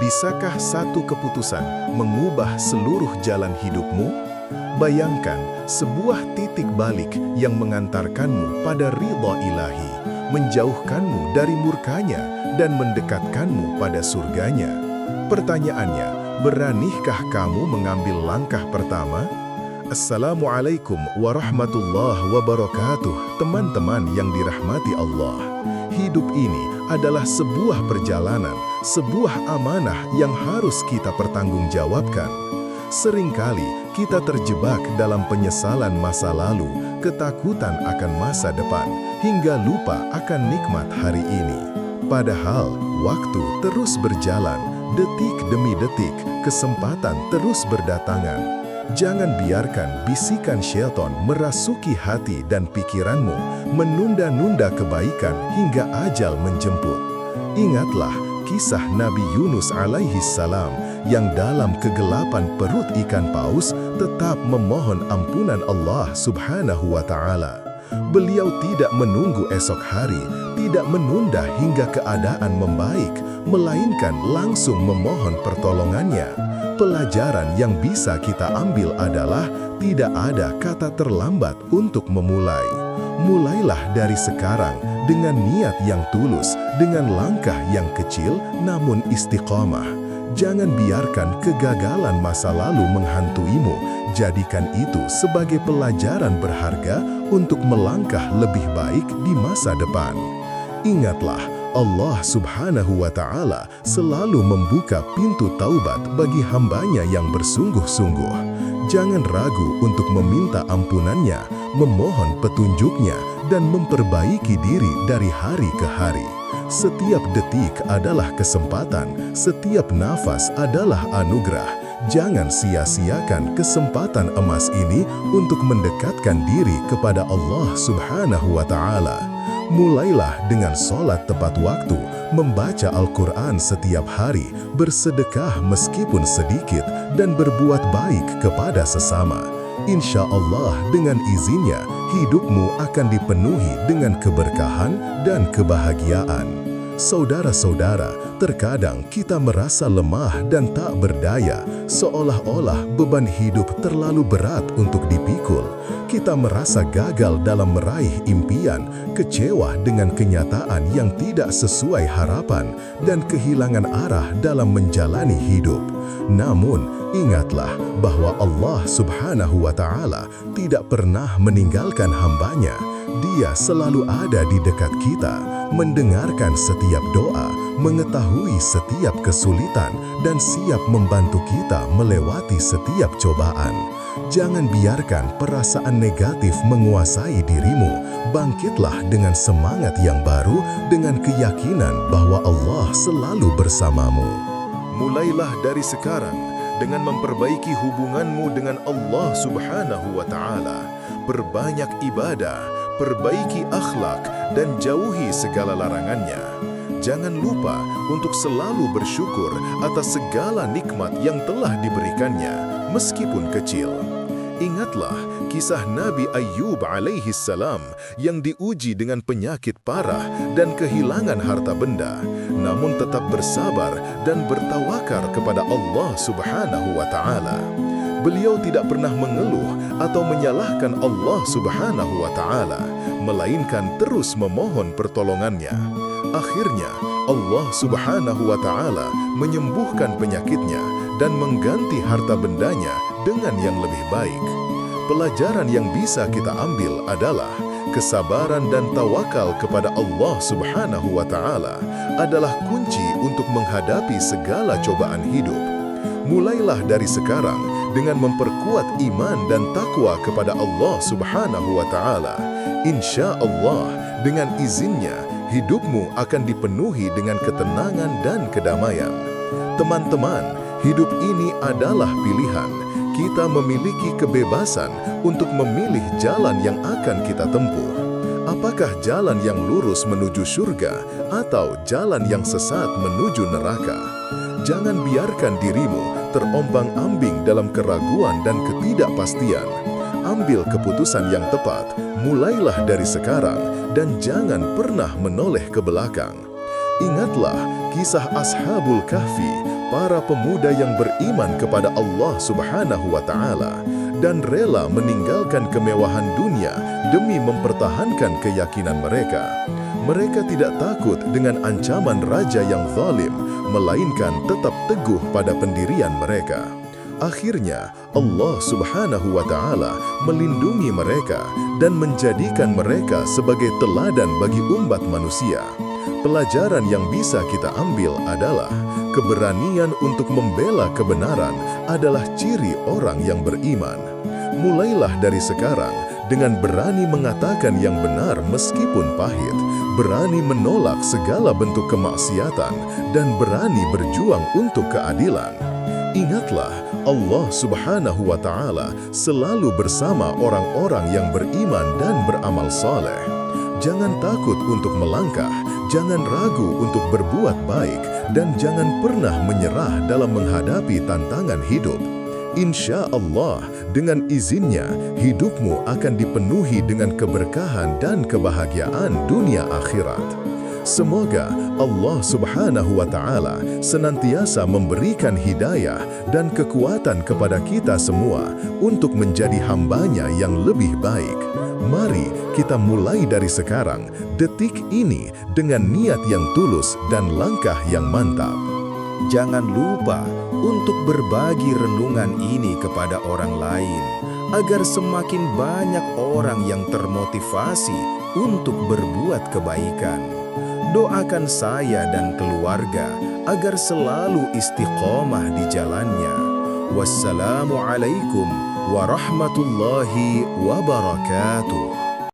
Bisakah satu keputusan mengubah seluruh jalan hidupmu? Bayangkan sebuah titik balik yang mengantarkanmu pada ridha ilahi, menjauhkanmu dari murkanya dan mendekatkanmu pada surganya. Pertanyaannya, beranikah kamu mengambil langkah pertama? Assalamualaikum warahmatullahi wabarakatuh, teman-teman yang dirahmati Allah. Hidup ini adalah sebuah perjalanan, sebuah amanah yang harus kita pertanggungjawabkan. Seringkali kita terjebak dalam penyesalan masa lalu, ketakutan akan masa depan, hingga lupa akan nikmat hari ini. Padahal waktu terus berjalan, detik demi detik, kesempatan terus berdatangan. Jangan biarkan bisikan syaitan merasuki hati dan pikiranmu, menunda-nunda kebaikan hingga ajal menjemput. Ingatlah kisah Nabi Yunus alaihi salam yang dalam kegelapan perut ikan paus tetap memohon ampunan Allah subhanahu wa ta'ala. Beliau tidak menunggu esok hari, tidak menunda hingga keadaan membaik, melainkan langsung memohon pertolongannya. Pelajaran yang bisa kita ambil adalah tidak ada kata terlambat untuk memulai. Mulailah dari sekarang dengan niat yang tulus, dengan langkah yang kecil namun istiqamah. Jangan biarkan kegagalan masa lalu menghantuimu. Jadikan itu sebagai pelajaran berharga untuk melangkah lebih baik di masa depan. Ingatlah, Allah subhanahu wa ta'ala selalu membuka pintu taubat bagi hambanya yang bersungguh-sungguh. Jangan ragu untuk meminta ampunannya, memohon petunjuknya, dan memperbaiki diri dari hari ke hari. Setiap detik adalah kesempatan, setiap nafas adalah anugerah. Jangan sia-siakan kesempatan emas ini untuk mendekatkan diri kepada Allah subhanahu wa ta'ala. Mulailah dengan sholat tepat waktu, membaca Al-Quran setiap hari, bersedekah meskipun sedikit, dan berbuat baik kepada sesama. Insya Allah dengan izinnya, hidupmu akan dipenuhi dengan keberkahan dan kebahagiaan. Saudara-saudara, terkadang kita merasa lemah dan tak berdaya, seolah-olah beban hidup terlalu berat untuk dipikul. Kita merasa gagal dalam meraih impian, kecewa dengan kenyataan yang tidak sesuai harapan, dan kehilangan arah dalam menjalani hidup. Namun, ingatlah bahwa Allah subhanahu wa ta'ala tidak pernah meninggalkan hambanya. Dia selalu ada di dekat kita, mendengarkan setiap doa, mengetahui setiap kesulitan, dan siap membantu kita melewati setiap cobaan. Jangan biarkan perasaan negatif menguasai dirimu. Bangkitlah dengan semangat yang baru, dengan keyakinan bahwa Allah selalu bersamamu. Mulailah dari sekarang dengan memperbaiki hubunganmu dengan Allah subhanahu wa ta'ala. Perbanyak ibadah, perbaiki akhlak, dan jauhi segala larangannya. Jangan lupa untuk selalu bersyukur atas segala nikmat yang telah diberikannya, meskipun kecil. Ingatlah kisah Nabi Ayyub alaihi salam yang diuji dengan penyakit parah dan kehilangan harta benda, namun tetap bersabar dan bertawakal kepada Allah subhanahu wa ta'ala. Beliau tidak pernah mengeluh atau menyalahkan Allah subhanahu wa ta'ala, melainkan terus memohon pertolongannya. Akhirnya, Allah subhanahu wa ta'ala menyembuhkan penyakitnya dan mengganti harta bendanya dengan yang lebih baik. Pelajaran yang bisa kita ambil adalah kesabaran dan tawakal kepada Allah subhanahu wa ta'ala adalah kunci untuk menghadapi segala cobaan hidup. Mulailah dari sekarang dengan memperkuat iman dan takwa kepada Allah subhanahu wa ta'ala. Insya Allah, dengan izinnya, hidupmu akan dipenuhi dengan ketenangan dan kedamaian. Teman-teman, hidup ini adalah pilihan. Kita memiliki kebebasan untuk memilih jalan yang akan kita tempuh. Apakah jalan yang lurus menuju surga atau jalan yang sesat menuju neraka? Jangan biarkan dirimu terombang-ambing dalam keraguan dan ketidakpastian. Ambil keputusan yang tepat, mulailah dari sekarang, dan jangan pernah menoleh ke belakang. Ingatlah, kisah Ashabul Kahfi, para pemuda yang beriman kepada Allah Subhanahu wa Ta'ala dan rela meninggalkan kemewahan dunia demi mempertahankan keyakinan mereka. Mereka tidak takut dengan ancaman raja yang zalim, melainkan tetap teguh pada pendirian mereka. Akhirnya, Allah Subhanahu wa Ta'ala melindungi mereka dan menjadikan mereka sebagai teladan bagi umat manusia. Pelajaran yang bisa kita ambil adalah keberanian untuk membela kebenaran adalah ciri orang yang beriman. Mulailah dari sekarang dengan berani mengatakan yang benar meskipun pahit, berani menolak segala bentuk kemaksiatan, dan berani berjuang untuk keadilan. Ingatlah, Allah Subhanahu wa Ta'ala selalu bersama orang-orang yang beriman dan beramal saleh. Jangan takut untuk melangkah, jangan ragu untuk berbuat baik, dan jangan pernah menyerah dalam menghadapi tantangan hidup. Insya Allah, dengan izinnya, hidupmu akan dipenuhi dengan keberkahan dan kebahagiaan dunia akhirat. Semoga Allah Subhanahu wa Ta'ala senantiasa memberikan hidayah dan kekuatan kepada kita semua untuk menjadi hamba-Nya yang lebih baik. Mari kita mulai dari sekarang, detik ini, dengan niat yang tulus dan langkah yang mantap. Jangan lupa untuk berbagi renungan ini kepada orang lain, agar semakin banyak orang yang termotivasi untuk berbuat kebaikan. Doakan saya dan keluarga agar selalu istiqomah di jalannya. Wassalamualaikum warahmatullahi wabarakatuh.